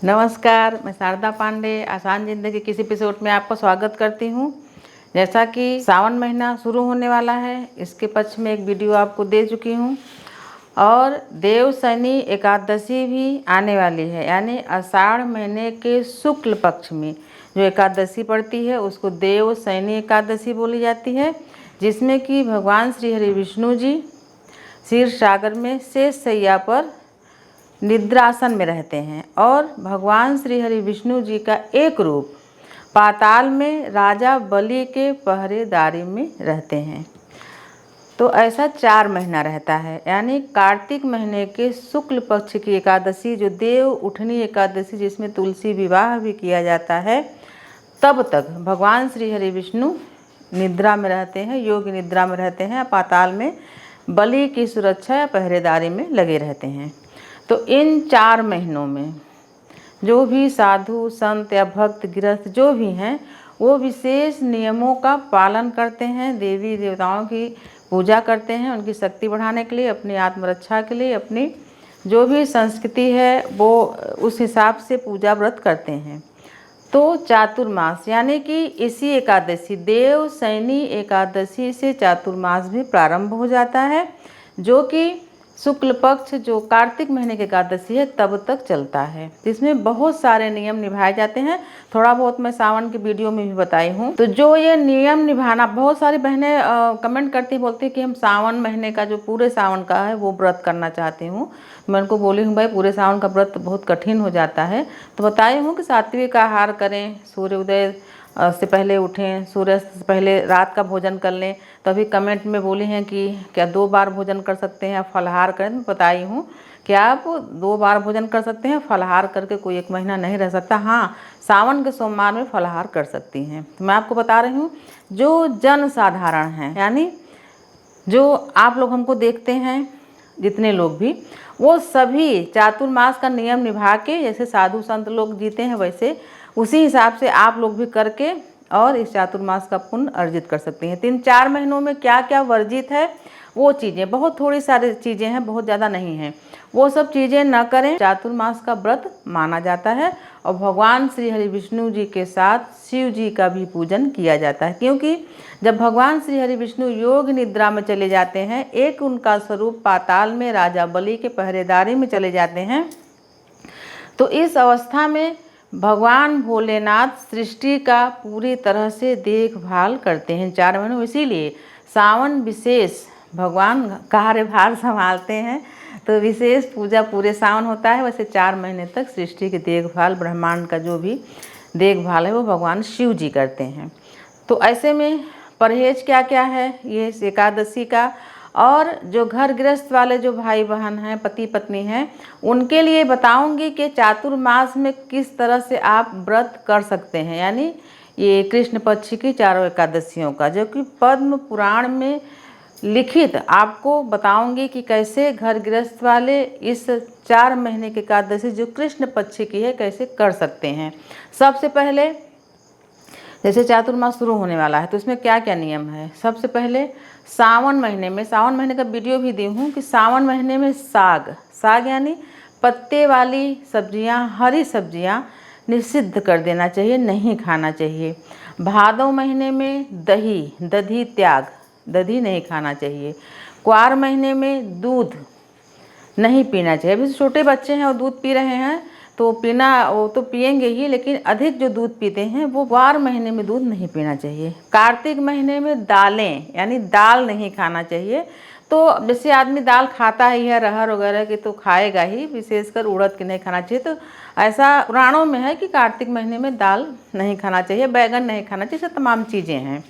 नमस्कार, मैं शारदा पांडे आसान ज़िंदगी के किसी एपिसोड में आपका स्वागत करती हूँ। जैसा कि सावन महीना शुरू होने वाला है, इसके पक्ष में एक वीडियो आपको दे चुकी हूँ और देव शनि एकादशी भी आने वाली है। यानी आषाढ़ महीने के शुक्ल पक्ष में जो एकादशी पड़ती है उसको देव शनि एकादशी बोली जाती है, जिसमें कि भगवान श्री हरि विष्णु जी क्षीर सागर में शेष शैया पर निद्रासन में रहते हैं और भगवान श्री हरि विष्णु जी का एक रूप पाताल में राजा बलि के पहरेदारी में रहते हैं। तो ऐसा 4 महीना रहता है। यानी कार्तिक महीने के शुक्ल पक्ष की एकादशी जो देव उठनी एकादशी, जिसमें तुलसी विवाह भी किया जाता है, तब तक भगवान श्री हरि विष्णु निद्रा में रहते हैं, योग निद्रा में रहते हैं, पाताल में बलि की सुरक्षा या पहरेदारी में लगे रहते हैं। तो इन 4 महीनों में जो भी साधु संत या भक्त गृहस्थ जो भी हैं, वो विशेष नियमों का पालन करते हैं, देवी देवताओं की पूजा करते हैं, उनकी शक्ति बढ़ाने के लिए, अपनी आत्मरक्षा के लिए, अपनी जो भी संस्कृति है वो उस हिसाब से पूजा व्रत करते हैं। तो चातुर्मास यानी कि इसी एकादशी देव शनि एकादशी से चातुर्मास भी प्रारंभ हो जाता है, जो कि शुक्ल पक्ष जो कार्तिक महीने की एकादशी है तब तक चलता है। इसमें बहुत सारे नियम निभाए जाते हैं। थोड़ा बहुत मैं सावन की वीडियो में भी बताई हूँ। तो जो ये नियम निभाना, बहुत सारी बहनें कमेंट करती बोलती कि हम सावन महीने का जो पूरे सावन का है वो व्रत करना चाहती हूँ। मैं उनको बोली हूँ भाई पूरे सावन का व्रत बहुत कठिन हो जाता है, तो बताई हूँ कि सात्विक आहार करें, सूर्योदय से पहले उठें, सूर्यास्त से पहले रात का भोजन कर लें। तभी कमेंट में बोली हैं कि क्या 2 बार भोजन कर सकते हैं या फलाहार करें। मैं बताई हूँ कि आप 2 बार भोजन कर सकते हैं, फलाहार करके कोई 1 महीना नहीं रह सकता। हाँ, सावन के सोमवार में फलाहार कर सकती हैं। तो मैं आपको बता रही हूँ जो जन साधारण हैं, यानी जो आप लोग हमको देखते हैं जितने लोग भी, वो सभी चातुर्मास का नियम निभा के, जैसे साधु संत लोग जीते हैं वैसे उसी हिसाब से आप लोग भी करके और इस चातुर्मास का पुण्य अर्जित कर सकती हैं। 3-4 महीनों में क्या क्या वर्जित है वो चीज़ें, बहुत थोड़ी सारी चीज़ें हैं, बहुत ज़्यादा नहीं हैं, वो सब चीज़ें न करें। चातुर्मास का व्रत माना जाता है और भगवान श्री हरि विष्णु जी के साथ शिव जी का भी पूजन किया जाता है, क्योंकि जब भगवान श्री हरि विष्णु योग निद्रा में चले जाते हैं, एक उनका स्वरूप पाताल में राजा बलि के पहरेदारी में चले जाते हैं, तो इस अवस्था में भगवान भोलेनाथ सृष्टि का पूरी तरह से देखभाल करते हैं 4 महीनों। इसीलिए सावन विशेष भगवान कार्यभार संभालते हैं, तो विशेष पूजा पूरे सावन होता है। वैसे 4 महीने तक सृष्टि की देखभाल, ब्रह्मांड का जो भी देखभाल है वो भगवान शिव जी करते हैं। तो ऐसे में परहेज क्या क्या है ये एकादशी का, और जो घर गृहस्थ वाले जो भाई बहन हैं, पति पत्नी हैं, उनके लिए बताऊंगी कि चातुर्मास में किस तरह से आप व्रत कर सकते हैं। यानी ये कृष्ण पक्ष की 4 एकादशियों का, जो कि पद्म पुराण में लिखित आपको बताऊंगी कि कैसे घर गृहस्थ वाले इस 4 महीने की एकादशी जो कृष्ण पक्ष की है कैसे कर सकते हैं। सबसे पहले जैसे चातुर्मास शुरू होने वाला है तो इसमें क्या क्या नियम है। सबसे पहले सावन महीने का वीडियो भी दी हूँ कि सावन महीने में साग यानी पत्ते वाली सब्जियाँ, हरी सब्जियाँ निषिद्ध कर देना चाहिए, नहीं खाना चाहिए। भादव महीने में दही नहीं खाना चाहिए। क्वार महीने में दूध नहीं पीना चाहिए। अभी छोटे बच्चे हैं और दूध पी रहे हैं तो वो तो पिएंगे ही, लेकिन अधिक जो दूध पीते हैं वो 12 महीने में दूध नहीं पीना चाहिए। कार्तिक महीने में दालें यानी दाल नहीं खाना चाहिए। तो जैसे आदमी दाल खाता ही है, अरहर वगैरह की तो खाएगा ही, विशेषकर उड़द की नहीं खाना चाहिए। तो ऐसा पुराणों में है कि कार्तिक महीने में दाल नहीं खाना चाहिए, बैगन नहीं खाना चाहिए, तमाम चीज़ें हैं।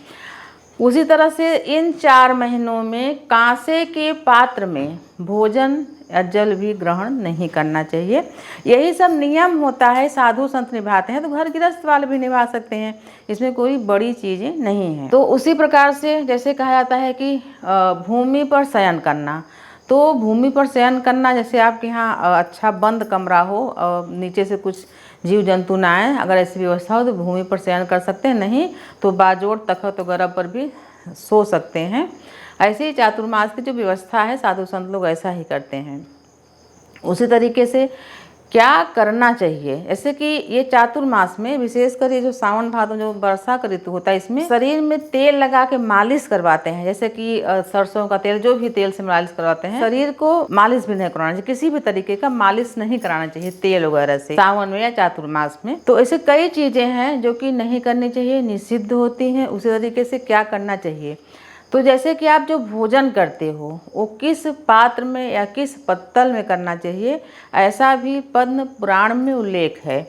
उसी तरह से इन 4 महीनों में कांसे के पात्र में भोजन या जल भी ग्रहण नहीं करना चाहिए। यही सब नियम होता है, साधु संत निभाते हैं तो घर गृहस्थ वाले भी निभा सकते हैं, इसमें कोई बड़ी चीज़ें नहीं है। तो उसी प्रकार से जैसे कहा जाता है कि भूमि पर शयन करना, तो भूमि पर शयन करना जैसे आपके यहाँ अच्छा बंद कमरा हो, नीचे से कुछ जीव जंतु ना आए, अगर ऐसी व्यवस्था हो तो भूमि पर शयन कर सकते हैं, नहीं तो बाजोड़ तखत वगैरह पर भी सो सकते हैं। ऐसे ही चातुर्मास की जो व्यवस्था है साधु संत लोग ऐसा ही करते हैं। उसी तरीके से क्या करना चाहिए। जैसे कि ये चातुर्मास में विशेषकर ये जो सावन भादों जो वर्षा का ऋतु होता है, इसमें शरीर में तेल लगा के मालिश करवाते हैं। जैसे कि सरसों का तेल, जो भी तेल से मालिश करवाते हैं। शरीर को मालिश भी नहीं कराना चाहिए, किसी भी तरीके का मालिश नहीं कराना चाहिए तेल वगैरह से सावन में या चातुर्मास में। तो ऐसे कई चीजें हैं जो कि नहीं करनी चाहिए, निषिद्ध होती हैं। उसी तरीके से क्या करना चाहिए, तो जैसे कि आप जो भोजन करते हो वो किस पात्र में या किस पत्तल में करना चाहिए, ऐसा भी पद्म पुराण में उल्लेख है।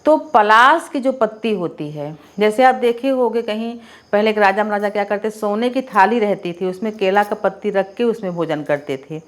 तो पलाश की जो पत्ती होती है, जैसे आप देखे होंगे कहीं पहले एक राजा महाराजा क्या करते, सोने की थाली रहती थी, उसमें केला का पत्ती रख के उसमें भोजन करते थे।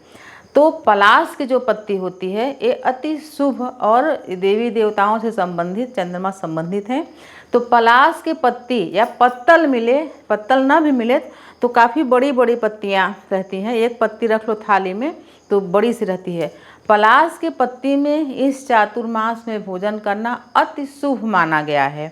तो पलाश की जो पत्ती होती है ये अति शुभ और देवी देवताओं से संबंधित, चंद्रमा संबंधित है। तो पलाश की पत्ती या पत्तल मिले, पत्तल ना भी मिले तो काफ़ी बड़ी बड़ी पत्तियां रहती हैं, एक पत्ती रख लो थाली में तो बड़ी सी रहती है। पलाश की पत्ती में इस चातुर्मास में भोजन करना अति शुभ माना गया है।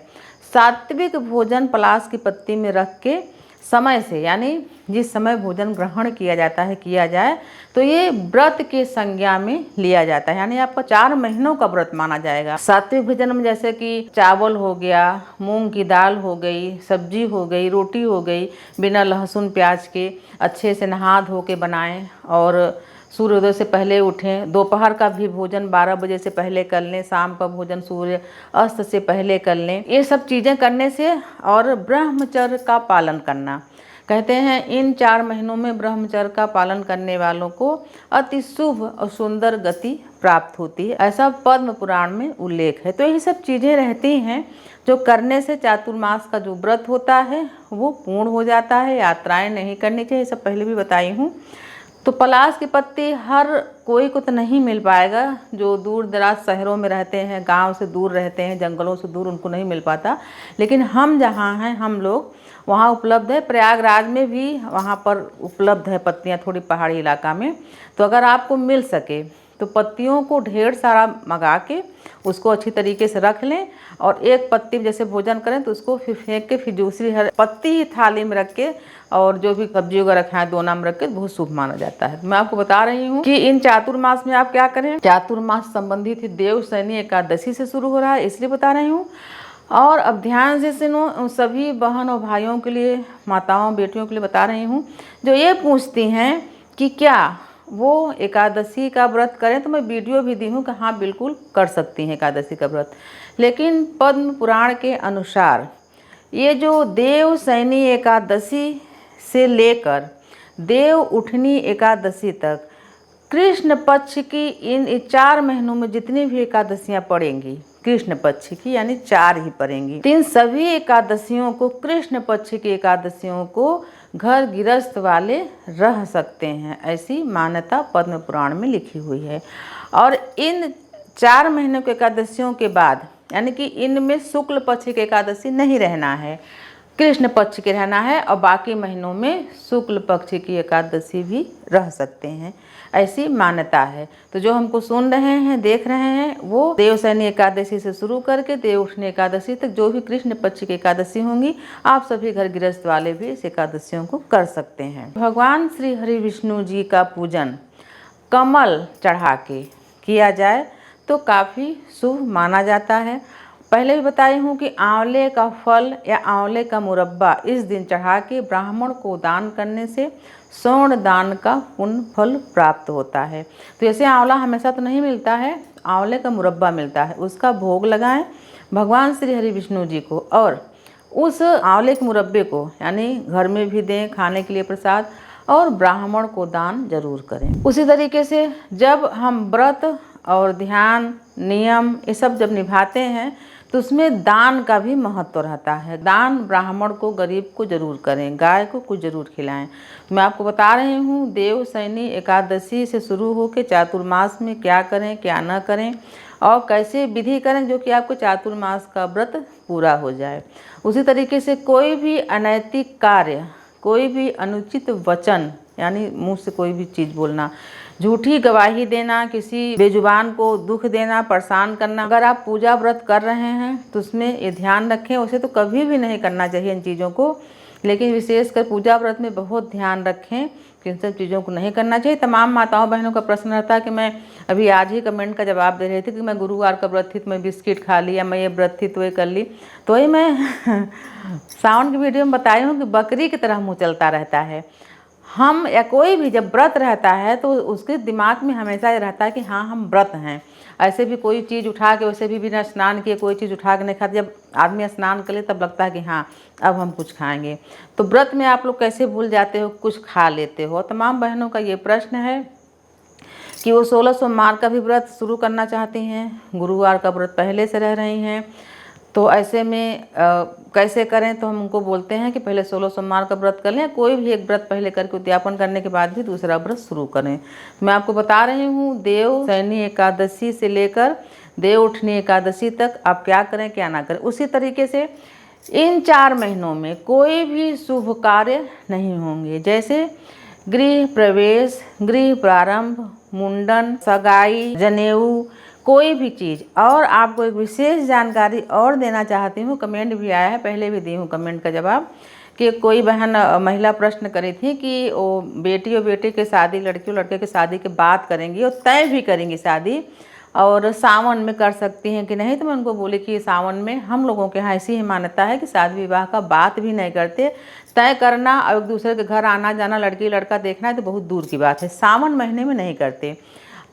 सात्विक भोजन पलाश की पत्ती में रख के समय से, यानी जिस समय भोजन ग्रहण किया जाता है किया जाए तो ये व्रत के संज्ञा में लिया जाता है, यानी आपका 4 महीनों का व्रत माना जाएगा। सात्विक भोजन में जैसे कि चावल हो गया, मूंग की दाल हो गई, सब्जी हो गई, रोटी हो गई, बिना लहसुन प्याज के अच्छे से नहा धो के बनाएं और सूर्योदय से पहले उठें। दोपहर का भी भोजन 12 बजे से पहले कर लें, शाम का भोजन सूर्य अस्त से पहले कर लें। ये सब चीज़ें करने से, और ब्रह्मचर्य का पालन करना, कहते हैं इन 4 महीनों में ब्रह्मचर्य का पालन करने वालों को अति शुभ और सुंदर गति प्राप्त होती है, ऐसा पद्म पुराण में उल्लेख है। तो यही सब चीज़ें रहती हैं जो करने से चातुर्मास का जो व्रत होता है वो पूर्ण हो जाता है। यात्राएं नहीं करनी चाहिए, सब पहले भी बताई हूँ। तो पलाश की पत्ती हर कोई को तो नहीं मिल पाएगा, जो दूर दराज शहरों में रहते हैं, गांव से दूर रहते हैं, जंगलों से दूर, उनको नहीं मिल पाता। लेकिन हम जहाँ हैं, हम लोग वहाँ उपलब्ध है। प्रयागराज में भी वहाँ पर उपलब्ध है पत्तियाँ, थोड़ी पहाड़ी इलाका में। तो अगर आपको मिल सके तो पत्तियों को ढेर सारा मंगा के उसको अच्छी तरीके से रख लें, और एक पत्ती जैसे भोजन करें तो उसको फिर फेंक के फिर दूसरी हर पत्ती ही थाली में रख के, और जो भी सब्जी वगैरह खाएं दोना में रख के, बहुत शुभ माना जाता है। मैं आपको बता रही हूँ कि इन चातुर्मास में आप क्या करें। चातुर्मास संबंधित देवशयनी एकादशी से शुरू हो रहा है, इसलिए बता रही हूँ। और अब ध्यान से सुनो, सभी बहन और भाइयों के लिए, माताओं बेटियों के लिए बता रही हूँ जो ये पूछती हैं कि क्या वो एकादशी का व्रत करें। तो मैं वीडियो भी दी हूँ कि हाँ बिल्कुल कर सकती हैं एकादशी का व्रत। लेकिन पद्म पुराण के अनुसार ये जो देवशयनी एकादशी से लेकर देव उठनी एकादशी तक, कृष्ण पक्ष की इन 4 महीनों में जितनी भी एकादशियाँ पड़ेंगी, कृष्ण पक्ष की, यानी 4 ही पड़ेंगी। तो इन सभी एकादशियों को, कृष्ण पक्ष की एकादशियों को घर गृहस्थ वाले रह सकते हैं, ऐसी मान्यता पद्म पुराण में लिखी हुई है। और इन 4 महीनों की एकादशियों के बाद, यानी कि इनमें शुक्ल पक्ष की एकादशी नहीं रहना है, कृष्ण पक्ष के रहना है, और बाकी महीनों में शुक्ल पक्ष की एकादशी भी रह सकते हैं, ऐसी मान्यता है। तो जो हमको सुन रहे हैं, देख रहे हैं, वो देवशयनी एकादशी से शुरू करके देव उठनी एकादशी तक जो भी कृष्ण पक्ष की एकादशी होंगी, आप सभी घर गृहस्थ वाले भी इस एकादशियों को कर सकते हैं। भगवान श्री हरि विष्णु जी का पूजन कमल चढ़ा के किया जाए तो काफ़ी शुभ माना जाता है। पहले भी बताई हूँ कि आंवले का फल या आंवले का मुरब्बा इस दिन चढ़ा के ब्राह्मण को दान करने से स्वर्ण दान का पुण्य फल प्राप्त होता है। तो जैसे आंवला हमेशा तो नहीं मिलता है, आंवले का मुरब्बा मिलता है, उसका भोग लगाएं भगवान श्री हरि विष्णु जी को, और उस आंवले के मुरब्बे को यानी घर में भी दें खाने के लिए प्रसाद, और ब्राह्मण को दान जरूर करें। उसी तरीके से जब हम व्रत और ध्यान नियम ये सब जब निभाते हैं तो उसमें दान का भी महत्व रहता है। दान ब्राह्मण को, गरीब को जरूर करें, गाय को कुछ जरूर खिलाएं। मैं आपको बता रही हूँ देवशयनी एकादशी से शुरू होकर चातुर्मास में क्या करें क्या न करें और कैसे विधि करें जो कि आपको चातुर्मास का व्रत पूरा हो जाए। उसी तरीके से कोई भी अनैतिक कार्य, कोई भी अनुचित वचन, यानी मुँह से कोई भी चीज़ बोलना, झूठी गवाही देना, किसी बेजुबान को दुख देना, परेशान करना, अगर आप पूजा व्रत कर रहे हैं तो उसमें ये ध्यान रखें। उसे तो कभी भी नहीं करना चाहिए इन चीज़ों को, लेकिन विशेषकर पूजा व्रत में बहुत ध्यान रखें किन सब चीज़ों को नहीं करना चाहिए। तमाम माताओं बहनों का प्रश्न रहता है कि मैं अभी आज ही कमेंट का जवाब दे रही थी कि मैं गुरुवार का व्रत थी तो मैं बिस्किट खा ली, या मैं ये व्रत थी तो ये कर ली। तो वही मैं सावन की वीडियो में बताई हूँ कि बकरी की तरह मुँह चलता रहता है। हम या कोई भी जब व्रत रहता है तो उसके दिमाग में हमेशा ये रहता है कि हाँ हम व्रत हैं। ऐसे भी कोई चीज़ उठा के, वैसे भी बिना स्नान किए कोई चीज़ उठा के नहीं खाते। जब आदमी स्नान करे तब लगता है कि हाँ अब हम कुछ खाएंगे। तो व्रत में आप लोग कैसे भूल जाते हो, कुछ खा लेते हो। तमाम बहनों का ये प्रश्न है कि वो 16 सोमवार का भी व्रत शुरू करना चाहती हैं, गुरुवार का व्रत पहले से रह रही हैं। तो ऐसे में कैसे करें, तो हम उनको बोलते हैं कि पहले 16 सोमवार का व्रत कर लें, कोई भी एक व्रत पहले करके उद्यापन करने के बाद भी दूसरा व्रत शुरू करें। मैं आपको बता रही हूँ देव शयनी एकादशी से लेकर देव उठनी एकादशी तक आप क्या करें क्या ना करें। उसी तरीके से इन 4 महीनों में कोई भी शुभ कार्य नहीं होंगे, जैसे गृह प्रवेश, गृह प्रारंभ, मुंडन, सगाई, जनेऊ, कोई भी चीज़। और आपको एक विशेष जानकारी और देना चाहती हूँ, कमेंट भी आया है, पहले भी दी हूँ कमेंट का जवाब, कि कोई बहन महिला प्रश्न करी थी कि वो बेटी और बेटे के शादी, लड़की और लड़के के शादी के बाद करेंगी और तय भी करेंगी शादी, और सावन में कर सकती हैं कि नहीं। तो मैं उनको बोली कि सावन में हम लोगों के यहाँ ऐसी ही मान्यता है कि शादी विवाह का बात भी नहीं करते। तय करना और एक दूसरे के घर आना जाना, लड़की लड़का देखना है तो बहुत दूर की बात है, सावन महीने में नहीं करते।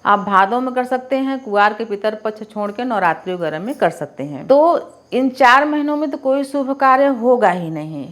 आप भादों में कर सकते हैं, कुआर के पितर पक्ष छोड़ के नवरात्रि वगैरह में कर सकते हैं। तो इन 4 महीनों में तो कोई शुभ कार्य होगा ही नहीं।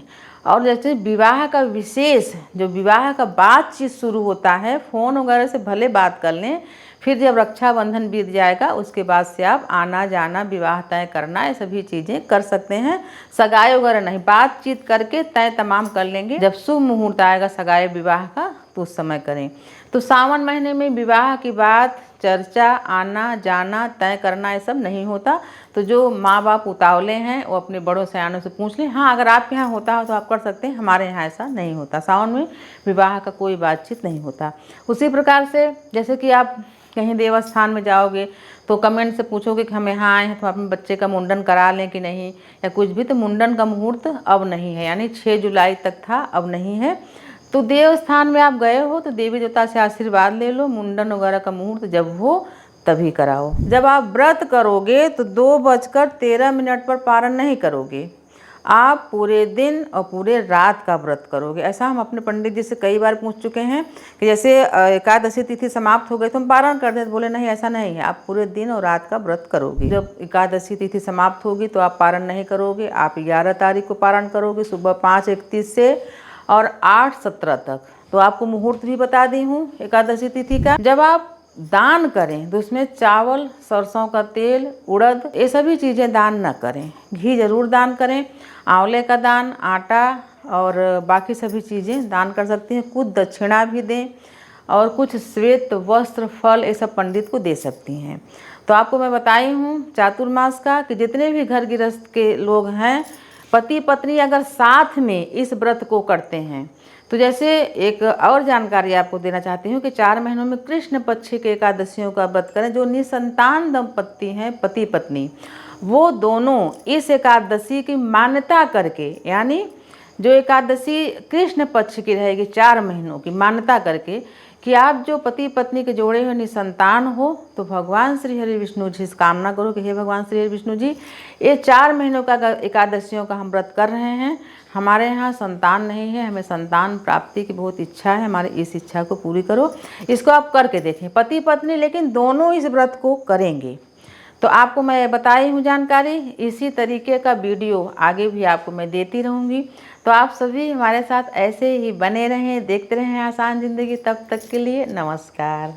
और जैसे विवाह का विशेष, जो विवाह का बातचीत शुरू होता है, फ़ोन वगैरह से भले बात कर लें, फिर जब रक्षाबंधन बीत जाएगा उसके बाद से आप आना जाना, विवाह तय करना, ये सभी चीज़ें कर सकते हैं। सगाई वगैरह नहीं, बातचीत करके तय तमाम कर लेंगे। जब शुभ मुहूर्त आएगा सगाई विवाह का तो उस समय करें। तो सावन महीने में विवाह की बात, चर्चा, आना जाना, तय करना, ये सब नहीं होता। तो जो माँ बाप उतावले हैं वो अपने बड़ों सयानों से पूछ लें। हाँ, अगर आपके यहाँ होता हो तो आप कर सकते हैं, हमारे यहाँ ऐसा नहीं होता। सावन में विवाह का कोई बातचीत नहीं होता। उसी प्रकार से जैसे कि आप कहीं देवस्थान में जाओगे तो कमेंट से पूछोगे कि हम यहाँ आए हैं तो अपने बच्चे का मुंडन करा लें कि नहीं, या कुछ भी। तो मुंडन का मुहूर्त अब नहीं है, यानी 6 जुलाई तक था, अब नहीं है। तो देवस्थान में आप गए हो तो देवी देवता से आशीर्वाद ले लो, मुंडन वगैरह का मुहूर्त जब हो तभी कराओ। जब आप व्रत करोगे तो 2:13 पर पारण नहीं करोगे, आप पूरे दिन और पूरे रात का व्रत करोगे। ऐसा हम अपने पंडित जी से कई बार पूछ चुके हैं कि जैसे एकादशी तिथि समाप्त हो गई तो हम पारण कर दें, तो बोले नहीं ऐसा नहीं है, आप पूरे दिन और रात का व्रत करोगे। जब एकादशी तिथि समाप्त होगी तो आप पारण नहीं करोगे, आप 11 तारीख को पारण करोगे सुबह 5:31 से और 8:17 तक। तो आपको मुहूर्त भी बता दी हूँ एकादशी तिथि का। जब आप दान करें तो उसमें चावल, सरसों का तेल, उड़द, ये सभी चीज़ें दान न करें। घी जरूर दान करें, आंवले का दान, आटा और बाकी सभी चीज़ें दान कर सकती हैं। कुछ दक्षिणा भी दें और कुछ श्वेत वस्त्र, फल, ये सब पंडित को दे सकती हैं। तो आपको मैं बताई हूँ चातुर्मास का कि जितने भी घर गृहस्थ के लोग हैं, पति पत्नी अगर साथ में इस व्रत को करते हैं, तो जैसे एक और जानकारी आपको देना चाहती हूँ कि 4 महीनों में कृष्ण पक्ष के एकादशियों का व्रत करें। जो निसंतान दंपत्ति हैं, पति पत्नी, वो दोनों इस एकादशी की मान्यता करके, यानी जो एकादशी कृष्ण पक्ष की रहेगी 4 महीनों की, मान्यता करके कि आप जो पति पत्नी के जोड़े हुए निसंतान हो, तो भगवान श्री हरि विष्णु जी से कामना करो कि हे भगवान श्री हरि विष्णु जी, ये 4 महीनों का एकादशियों का हम व्रत कर रहे हैं, हमारे यहाँ संतान नहीं है, हमें संतान प्राप्ति की बहुत इच्छा है, हमारी इस इच्छा को पूरी करो। इसको आप करके देखें, पति पत्नी लेकिन दोनों इस व्रत को करेंगे। तो आपको मैं बताई हूँ जानकारी। इसी तरीके का वीडियो आगे भी आपको मैं देती रहूँगी। तो आप सभी हमारे साथ ऐसे ही बने रहें, देखते रहें आसान ज़िंदगी। तब तक के लिए नमस्कार।